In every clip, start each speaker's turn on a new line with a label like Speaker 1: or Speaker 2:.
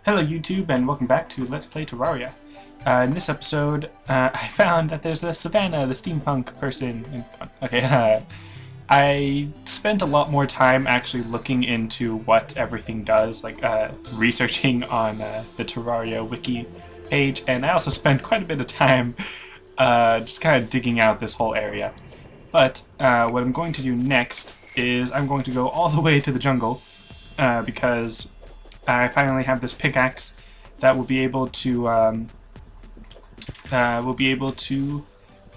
Speaker 1: Hello YouTube and welcome back to Let's Play Terraria. In this episode, I found that there's a Savannah, the steampunk person. I spent a lot more time actually looking into what everything does, like researching on the Terraria wiki page, and I also spent quite a bit of time just kind of digging out this whole area. But what I'm going to do next is I'm going to go all the way to the jungle because I finally have this pickaxe that will be able to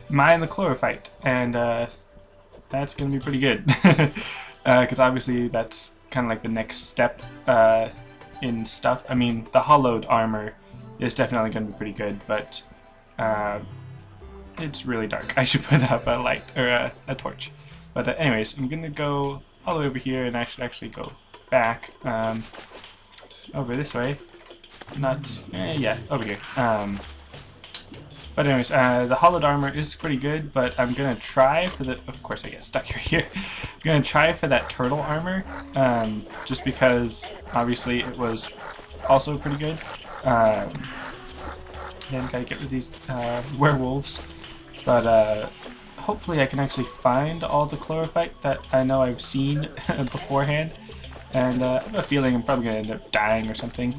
Speaker 1: mine the chlorophyte, and that's going to be pretty good because obviously that's kind of like the next step in stuff. I mean, the hollowed armor is definitely going to be pretty good, but it's really dark. I should put up a light or a torch. But anyways, I'm going to go all the way over here, and I should actually go back over this way. Yeah, over here. But anyways, the hollowed armor is pretty good, but I'm gonna try for the. Of course, I get stuck right here. I'm gonna try for that turtle armor, just because obviously it was also pretty good. Then gotta get rid of these werewolves, but hopefully I can actually find all the chlorophyte that I know I've seen beforehand. And I have a feeling I'm probably going to end up dying or something,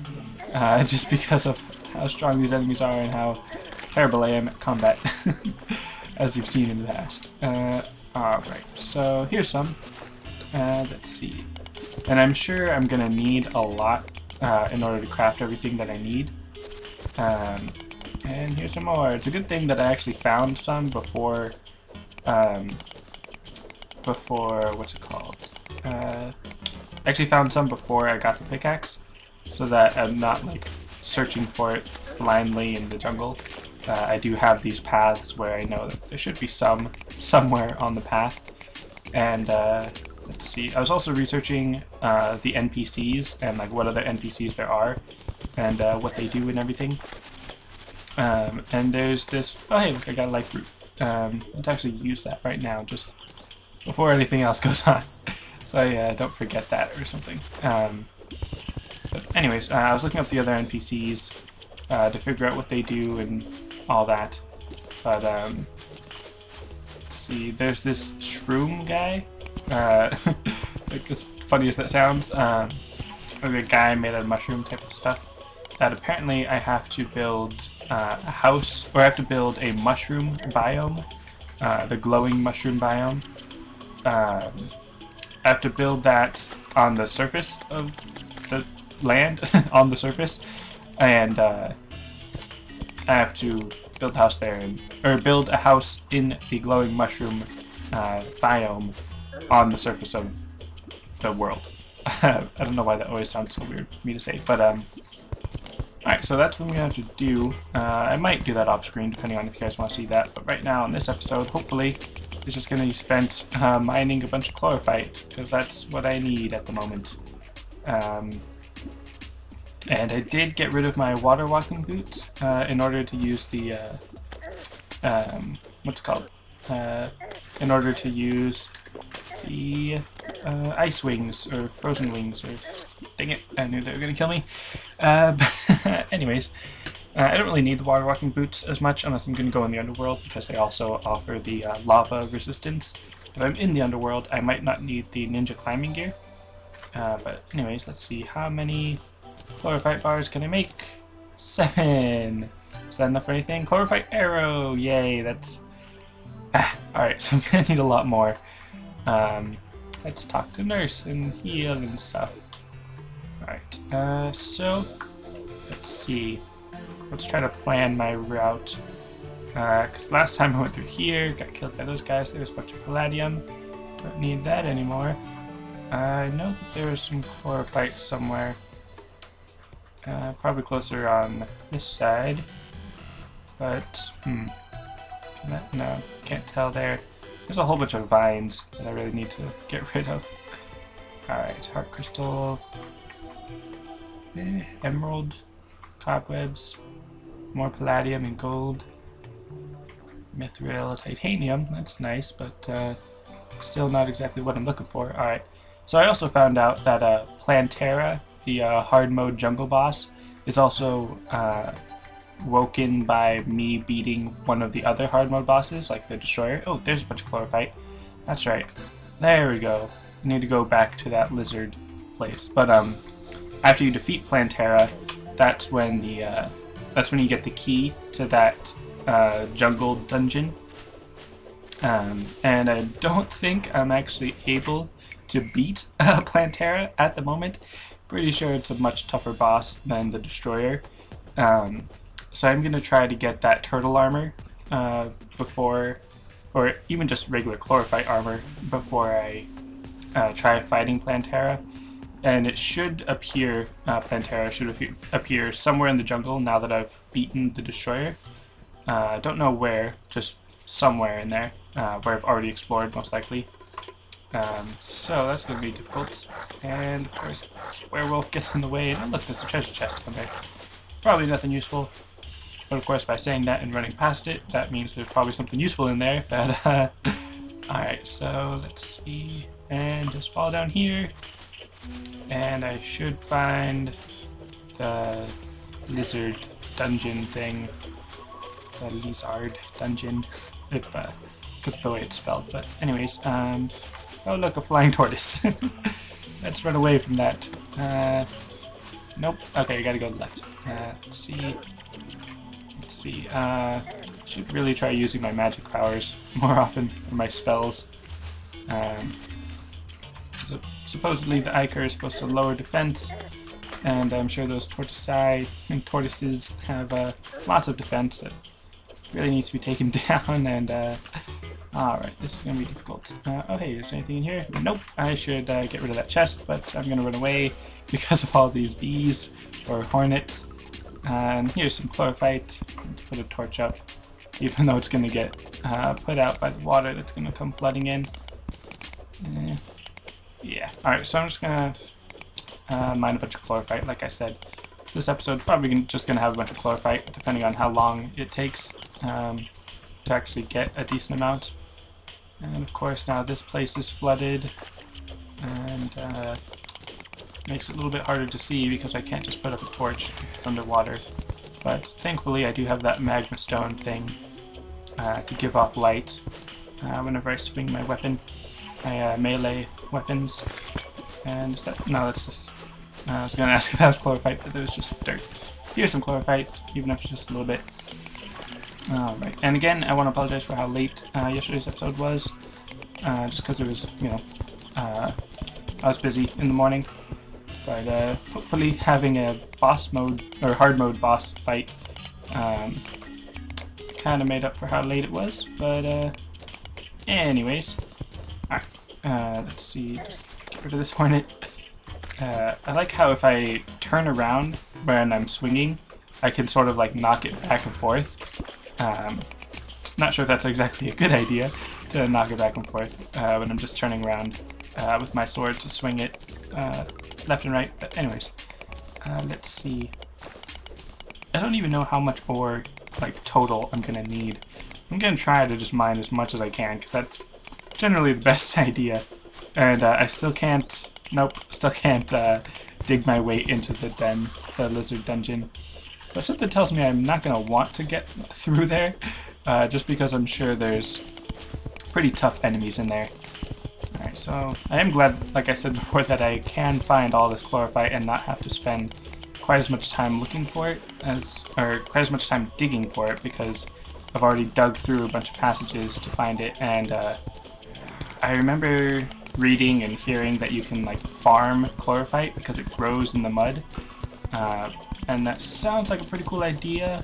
Speaker 1: just because of how strong these enemies are and how terrible I am at combat, as you've seen in the past. Alright, so here's some. Let's see. And I'm sure I'm going to need a lot in order to craft everything that I need. And here's some more. It's a good thing that I actually found some before, what's it called? Actually found some before I got the pickaxe, so that I'm not like searching for it blindly in the jungle. I do have these paths where I know that there should be some somewhere on the path. And let's see, I was also researching the NPCs and like what other NPCs there are and what they do and everything. And there's this. Oh hey, look, I got a life fruit. Let's actually use that right now, just before anything else goes on. So yeah, don't forget that or something. But anyways, I was looking up the other NPCs to figure out what they do and all that. But let's see, there's this shroom guy. Like, as funny as that sounds, like a guy made out of mushroom type of stuff. That apparently I have to build a house, or I have to build a mushroom biome, the glowing mushroom biome. I have to build that on the surface of the land, on the surface, and I have to build a house there, or build a house in the glowing mushroom biome on the surface of the world. I don't know why that always sounds so weird for me to say, but alright, so that's what I'm going to have to do. I might do that off screen depending on if you guys want to see that, but right now in this episode, hopefully, it's just going to be spent mining a bunch of chlorophyte, because that's what I need at the moment. And I did get rid of my water walking boots in order to use the, what's it called? In order to use the ice wings, or frozen wings, or dang it, I knew they were going to kill me. But anyways, I don't really need the water walking boots as much unless I'm going to go in the underworld, because they also offer the lava resistance. If I'm in the underworld, I might not need the ninja climbing gear. But anyways, let's see, how many chlorophyte bars can I make? 7! Is that enough for anything? Chlorophyte arrow! Yay, that's... Alright, so I'm going to need a lot more. Let's talk to nurse and heal and stuff. Alright, so let's see. Let's try to plan my route. Because last time I went through here, got killed by those guys. There was a bunch of palladium. Don't need that anymore. I know that there was some chlorophyte somewhere. Probably closer on this side. But, no, can't tell there. There's a whole bunch of vines that I really need to get rid of. Alright, heart crystal. Emerald. Cobwebs. More palladium and gold. Mithril, titanium. That's nice, but still not exactly what I'm looking for. Alright, so I also found out that Plantera, the hard mode jungle boss, is also woken by me beating one of the other hard mode bosses, like the Destroyer. Oh, there's a bunch of Chlorophyte. That's right. There we go. I need to go back to that lizard place. But after you defeat Plantera, that's when you get the key to that jungle dungeon. And I don't think I'm actually able to beat Plantera at the moment. Pretty sure it's a much tougher boss than the Destroyer. So I'm going to try to get that turtle armor before, or even just regular Chlorophyte armor before I try fighting Plantera. And it should appear, Plantera should appear somewhere in the jungle now that I've beaten the Destroyer. I don't know where, just somewhere in there, where I've already explored most likely. So that's going to be difficult. And of course, this werewolf gets in the way. And look, there's a treasure chest down there. Probably nothing useful. But of course, by saying that and running past it, that means there's probably something useful in there. But, alright, so let's see. And just fall down here. And I should find the lizard dungeon thing. The lizard dungeon. Because of the way it's spelled. But anyways, oh look, a flying tortoise. Let's run away from that. Nope. Okay, I gotta go to the left. Let's see. Should really try using my magic powers more often, or my spells. So supposedly the Ichor is supposed to lower defense, and I'm sure those tortoises have lots of defense that really needs to be taken down. And alright, this is gonna be difficult. Oh hey, is there anything in here? Nope. I should get rid of that chest, but I'm gonna run away because of all these bees or hornets. And here's some Chlorophyte. Let's put a torch up, even though it's gonna get put out by the water that's gonna come flooding in. Yeah. Alright, so I'm just gonna mine a bunch of Chlorophyte, like I said. So this episode's probably just gonna have a bunch of Chlorophyte, depending on how long it takes to actually get a decent amount. And of course, now this place is flooded, and makes it a little bit harder to see because I can't just put up a torch if it's underwater. But thankfully, I do have that magma stone thing to give off light whenever I swing my weapon, my melee weapons. And is that? No, that's just. I was gonna ask if that was Chlorophyte, but there was just dirt. Here's some Chlorophyte, even if it's just a little bit. Alright, and again, I want to apologize for how late yesterday's episode was, just because it was, you know, I was busy in the morning. But hopefully having a boss mode, or hard mode boss fight, kind of made up for how late it was. But anyways, alright, let's see, just get rid of this hornet. I like how if I turn around when I'm swinging, I can sort of like knock it back and forth. Not sure if that's exactly a good idea to knock it back and forth when I'm just turning around with my sword to swing it left and right. But anyways, let's see. I don't even know how much ore, like, total I'm gonna need. I'm gonna try to just mine as much as I can, because that's generally the best idea. And I still can't, nope, still can't dig my way into the den, the lizard dungeon. But something tells me I'm not gonna want to get through there, just because I'm sure there's pretty tough enemies in there. Alright, so I am glad, like I said before, that I can find all this Chlorophyte and not have to spend quite as much time looking for it, or quite as much time digging for it, because I've already dug through a bunch of passages to find it. And I remember reading and hearing that you can like farm Chlorophyte because it grows in the mud, and that sounds like a pretty cool idea,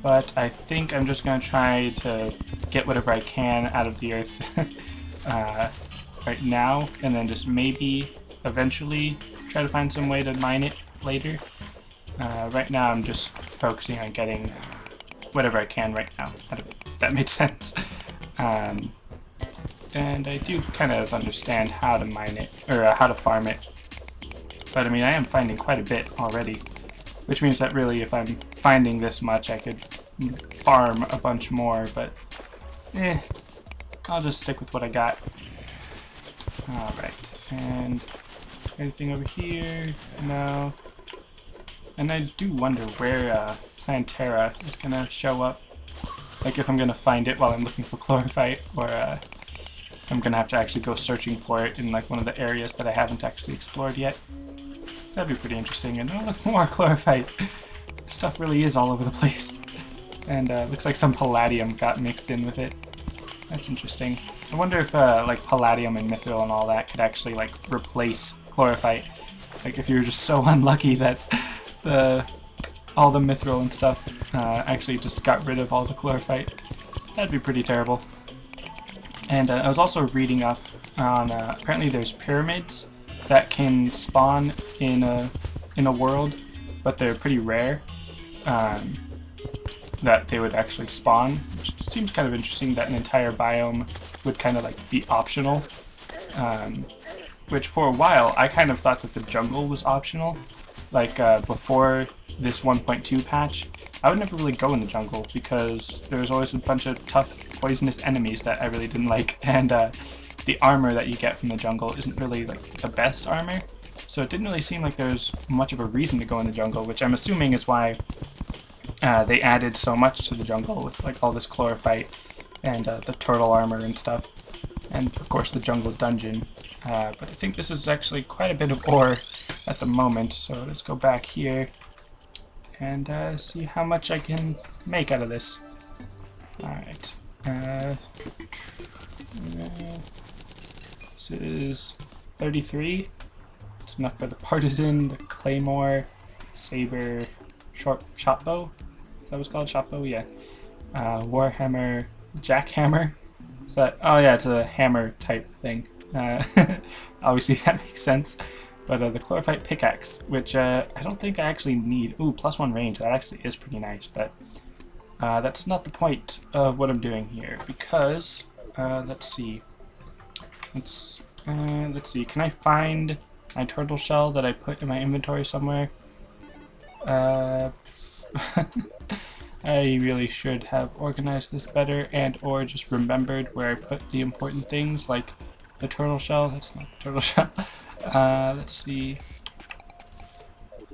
Speaker 1: but I think I'm just going to try to get whatever I can out of the earth right now, and then just maybe eventually try to find some way to mine it later. Right now I'm just focusing on getting whatever I can right now, if that makes sense. And I do kind of understand how to mine it, or how to farm it. But I mean, I am finding quite a bit already, which means that really if I'm finding this much, I could farm a bunch more, but I'll just stick with what I got. Alright, and anything over here? No. And I do wonder where Plantera is going to show up. Like if I'm going to find it while I'm looking for Chlorophyte, or I'm going to have to actually go searching for it in like one of the areas that I haven't actually explored yet. That'd be pretty interesting. And oh look, more Chlorophyte! This stuff really is all over the place. And looks like some Palladium got mixed in with it. That's interesting. I wonder if like Palladium and Mithril and all that could actually like replace Chlorophyte. Like if you're just so unlucky that all the Mithril and stuff actually just got rid of all the Chlorophyte. That'd be pretty terrible. And I was also reading up on apparently there's pyramids that can spawn in a world, but they're pretty rare. That they would actually spawn, which seems kind of interesting that an entire biome would kind of like be optional. Which for a while I kind of thought that the jungle was optional. Like before this 1.2 patch, I would never really go in the jungle because there was always a bunch of tough poisonous enemies that I really didn't like, and the armor that you get from the jungle isn't really like the best armor. So it didn't really seem like there's much of a reason to go in the jungle, which I'm assuming is why they added so much to the jungle with like all this Chlorophyte and the turtle armor and stuff, and of course the jungle dungeon. But I think this is actually quite a bit of ore at the moment, so let's go back here and see how much I can make out of this. Alright. This is 33. It's enough for the partisan, the claymore, saber, shot bow. Is that what's called? Shot bow? Yeah. Warhammer, jackhammer. Is that? Oh yeah, it's a hammer type thing. Obviously that makes sense. But the Chlorophyte pickaxe, which I don't think I actually need. Ooh, +1 range. That actually is pretty nice, but that's not the point of what I'm doing here, because let's see. Let's see. Can I find my turtle shell that I put in my inventory somewhere? I really should have organized this better, and or just remembered where I put the important things, like the turtle shell. That's not the turtle shell. Let's see.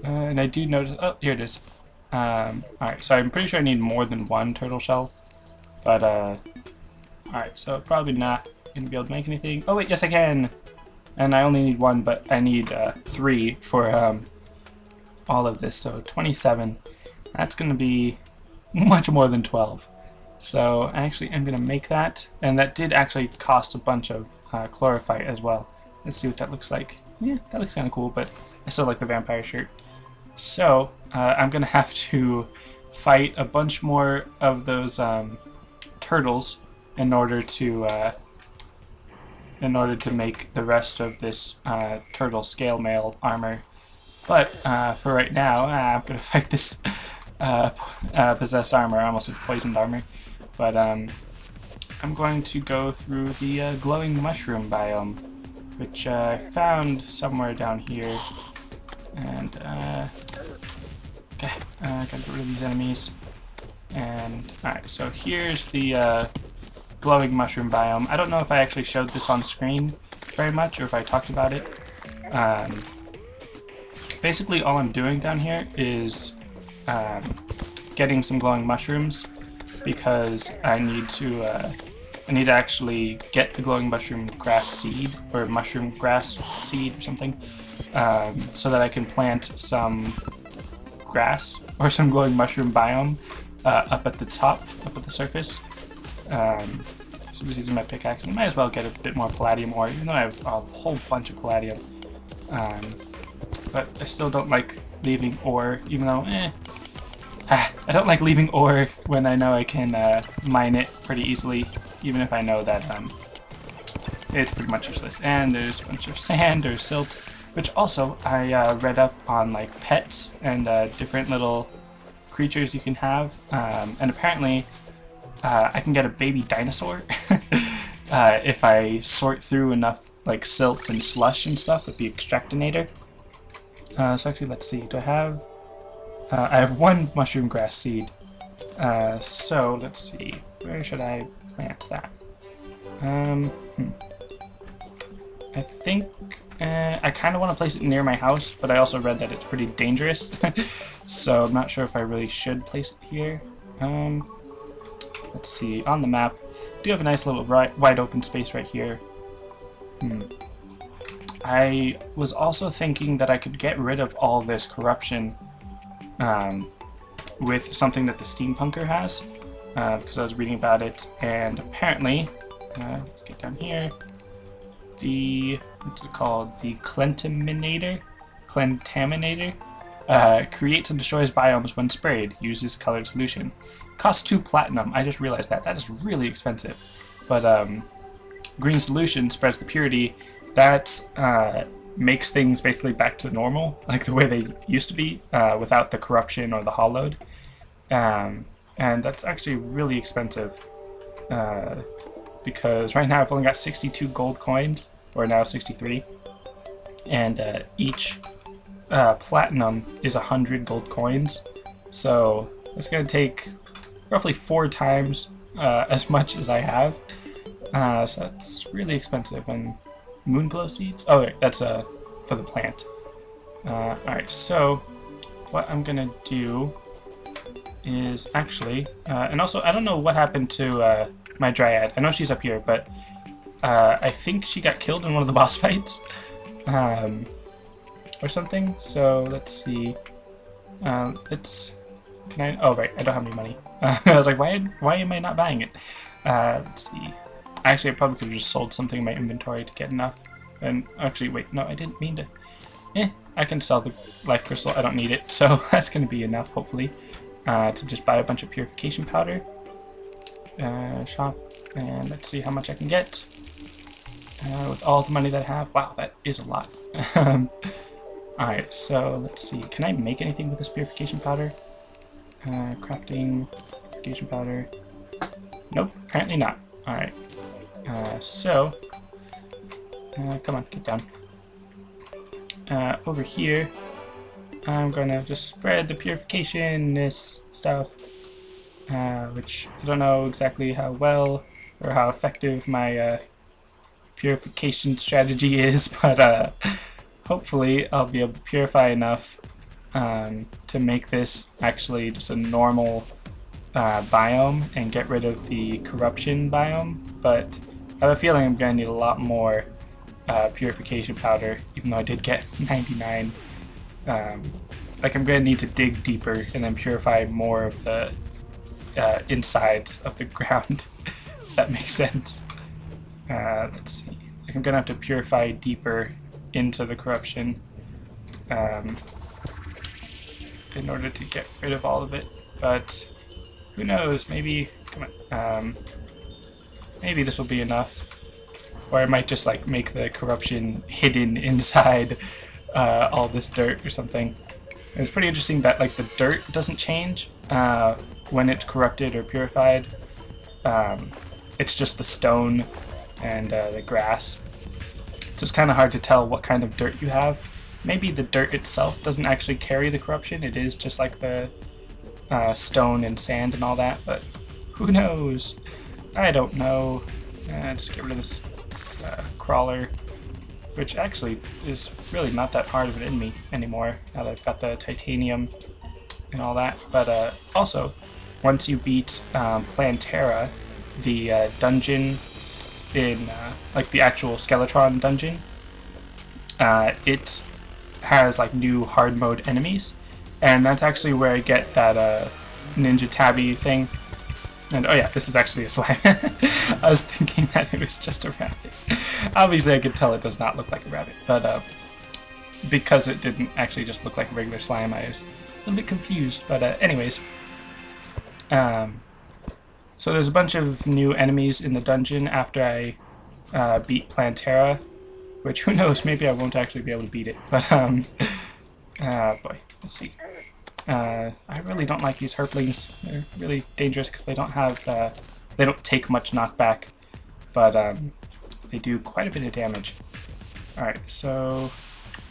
Speaker 1: And I do notice. Oh, here it is. Alright, so I'm pretty sure I need more than one turtle shell. But, alright, so probably not going to be able to make anything. Oh, wait, yes, I can! And I only need one, but I need 3 for all of this, so 27. That's going to be much more than 12. So I actually am going to make that, and that did actually cost a bunch of Chlorophyte as well. Let's see what that looks like. Yeah, that looks kind of cool, but I still like the vampire shirt. So I'm going to have to fight a bunch more of those turtles in order to make the rest of this turtle scale mail armor. But for right now, I'm going to fight this possessed armor. I almost said poisoned armor. But I'm going to go through the glowing mushroom biome, which I found somewhere down here. And okay, gotta get rid of these enemies. And alright, so here's the glowing mushroom biome. I don't know if I actually showed this on screen very much, or if I talked about it. Basically, all I'm doing down here is getting some glowing mushrooms, because I need to actually get the glowing mushroom grass seed, or mushroom grass seed or something, so that I can plant some grass or some glowing mushroom biome up at the top, up at the surface. So I'm just using my pickaxe, and I might as well get a bit more palladium ore, even though I have a whole bunch of palladium. But I still don't like leaving ore, even though, I don't like leaving ore when I know I can mine it pretty easily, even if I know that it's pretty much useless. And there's a bunch of sand or silt, which also I read up on, like pets and different little creatures you can have, and apparently I can get a baby dinosaur if I sort through enough like silt and slush and stuff with the extractinator. So actually, let's see. Do I have? I have 1 mushroom grass seed. So let's see. Where should I plant that? I think I kind of want to place it near my house, but I also read that it's pretty dangerous, so I'm not sure if I really should place it here. Let's see, on the map, I do have a nice little wide open space right here. I was also thinking that I could get rid of all this corruption with something that the steampunker has, because I was reading about it, and apparently, let's get down here, what's it called? The Clentaminator creates and destroys biomes when sprayed, uses colored solution. Costs 2 platinum, I just realized that. That is really expensive. But green solution spreads the purity. That makes things basically back to normal, like the way they used to be, without the corruption or the hollowed. And that's actually really expensive, because right now I've only got 62 gold coins, or now 63, and each platinum is 100 gold coins, so it's going to take roughly 4 times as much as I have, so that's really expensive. And moonglow seeds? Oh wait, that's for the plant. Alright, so what I'm gonna do is actually, and also I don't know what happened to my dryad. I know she's up here, but I think she got killed in one of the boss fights, or something. So let's see. Can I? Oh right, I don't have any money. I was like, why am I not buying it? Let's see. Actually, I probably could have just sold something in my inventory to get enough. And actually, wait, no, I didn't mean to. I can sell the life crystal. I don't need it, so that's going to be enough, hopefully, to just buy a bunch of purification powder. Shop, and let's see how much I can get with all the money that I have. Wow, that is a lot. Alright, so let's see. Can I make anything with this purification powder? Crafting purification powder. Nope, apparently not. Alright. Come on, get down. Over here, I'm gonna just spread the purification, this stuff, which I don't know exactly how well or how effective my purification strategy is, but hopefully I'll be able to purify enough to make this actually just a normal biome and get rid of the corruption biome, but I have a feeling I'm going to need a lot more purification powder, even though I did get 99. Like, I'm going to need to dig deeper and then purify more of the insides of the ground, if that makes sense. Let's see. Like, I'm going to have to purify deeper into the corruption in order to get rid of all of it, but who knows, maybe, come on, maybe this will be enough. Or I might just like make the corruption hidden inside all this dirt or something. And it's pretty interesting that like the dirt doesn't change when it's corrupted or purified. It's just the stone and the grass. So it's kind of hard to tell what kind of dirt you have. Maybe the dirt itself doesn't actually carry the corruption. It is just like the stone and sand and all that, but who knows? I don't know. Just get rid of this crawler, which actually is really not that hard of an enemy anymore now that I've got the titanium and all that. But also, once you beat Plantera, the dungeon in like the actual Skeletron dungeon, it has like new hard mode enemies, and that's actually where I get that ninja tabby thing. And oh yeah, this is actually a slime. I was thinking that it was just a rabbit. Obviously I could tell it does not look like a rabbit, but because it didn't actually just look like a regular slime, I was a little bit confused. But anyways, so there's a bunch of new enemies in the dungeon after I beat Plantera, which who knows, maybe I won't actually be able to beat it, but boy, let's see. I really don't like these herplings. They're really dangerous because they don't have, they don't take much knockback, but they do quite a bit of damage. Alright, so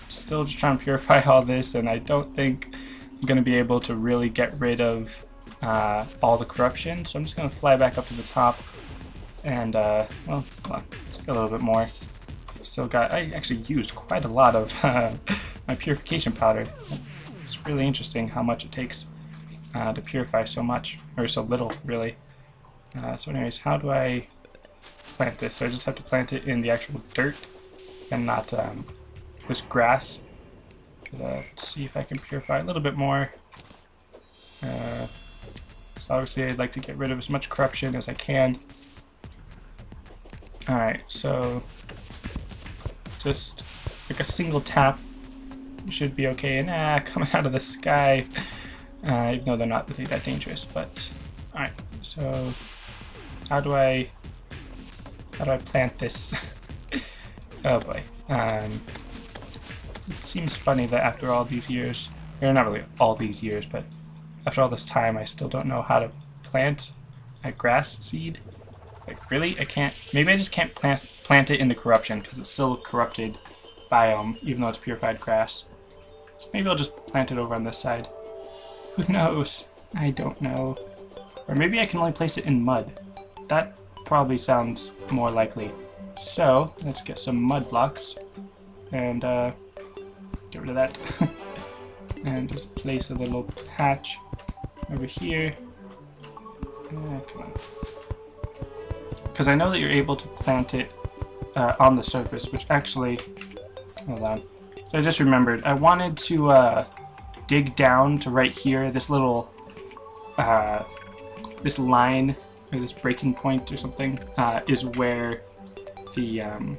Speaker 1: still just trying to purify all this, and I don't think I'm going to be able to really get rid of all the corruption, so I'm just going to fly back up to the top and, well, hold on, just a little bit more. still got... I actually used quite a lot of my purification powder. It's really interesting how much it takes to purify so much, or so little, really. So anyways, how do I plant this? So I just have to plant it in the actual dirt and not this grass. Let's see if I can purify a little bit more. So obviously I'd like to get rid of as much corruption as I can. Alright, so just like a single tap should be okay. And coming out of the sky, even though they're not really that dangerous. But alright, so how do I plant this? Oh boy. It seems funny that after all these years, or not really all these years, but after all this time, I still don't know how to plant a grass seed. Like, really? I can't... Maybe I just can't plant it in the corruption, because it's still a corrupted biome, even though it's purified grass. So maybe I'll just plant it over on this side. Who knows? I don't know. Or maybe I can only place it in mud. That probably sounds more likely. So, let's get some mud blocks, and get rid of that. And just place a little patch over here. Come on. Because I know that you're able to plant it on the surface, which actually... Hold on. So I just remembered. I wanted to dig down to right here, this little... this line, or this breaking point or something, is where the...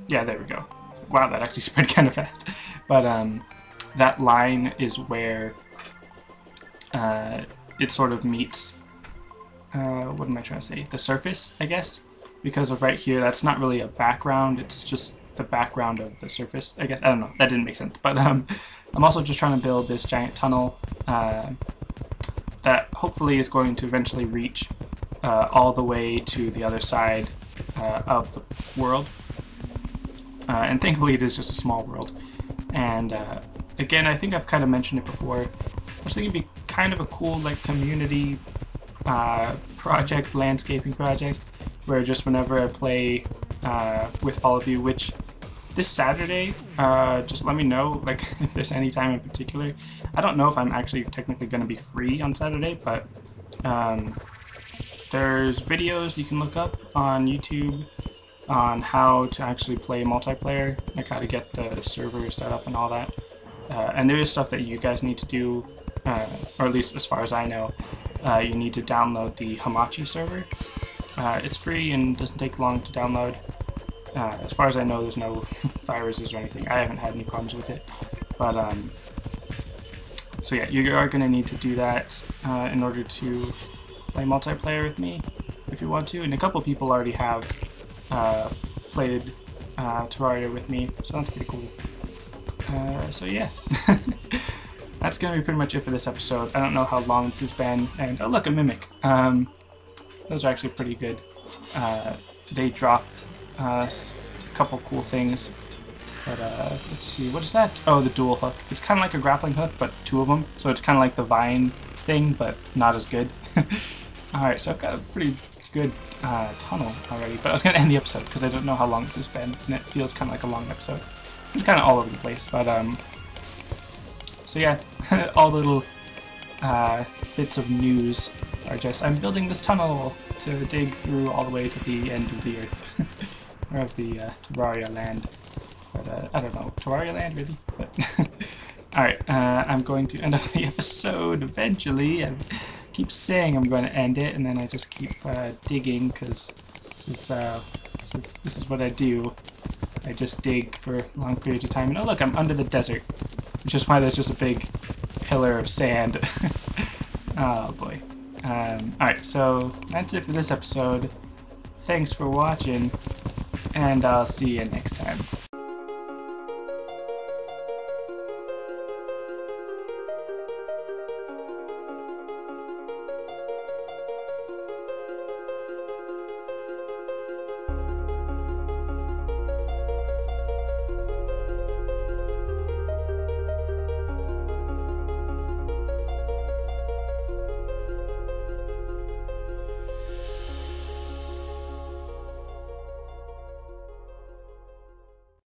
Speaker 1: yeah, there we go. Wow, that actually spread kind of fast. But that line is where it sort of meets, what am I trying to say, the surface, I guess, because of right here. That's not really a background, it's just the background of the surface, I guess. I don't know, that didn't make sense. But I'm also just trying to build this giant tunnel that hopefully is going to eventually reach all the way to the other side of the world. And thankfully it is just a small world. And again, I think I've kind of mentioned it before. I was thinking it'd be kind of a cool like community project, landscaping project, where just whenever I play with all of you, which this Saturday, just let me know like if there's any time in particular. I don't know if I'm actually technically going to be free on Saturday, but there's videos you can look up on YouTube on how to actually play multiplayer, like how to get the server set up and all that. And there is stuff that you guys need to do, or at least as far as I know, you need to download the Hamachi server. It's free and doesn't take long to download. As far as I know, there's no viruses or anything. I haven't had any problems with it. But, so yeah, you are going to need to do that in order to play multiplayer with me, if you want to. And a couple people already have played Terraria with me, so that's pretty cool. So yeah, that's going to be pretty much it for this episode. I don't know how long this has been, and oh look, a mimic. Those are actually pretty good. They drop a couple cool things, but let's see, what is that? Oh, the dual hook. It's kind of like a grappling hook, but two of them, so it's kind of like the vine thing, but not as good. Alright, so I've got a pretty good tunnel already, but I was going to end the episode because I don't know how long this has been, and it feels kind of like a long episode. It's kind of all over the place, but so yeah, all the little bits of news are just, I'm building this tunnel to dig through all the way to the end of the earth, or of the Terraria land. But I don't know, Terraria land really? But alright, I'm going to end up the episode eventually. I keep saying I'm going to end it, and then I just keep digging, because this is what I do. I just dig for long periods of time. And oh look, I'm under the desert, which is why there's just a big pillar of sand. Oh boy. Alright, so that's it for this episode. Thanks for watching, and I'll see you next time.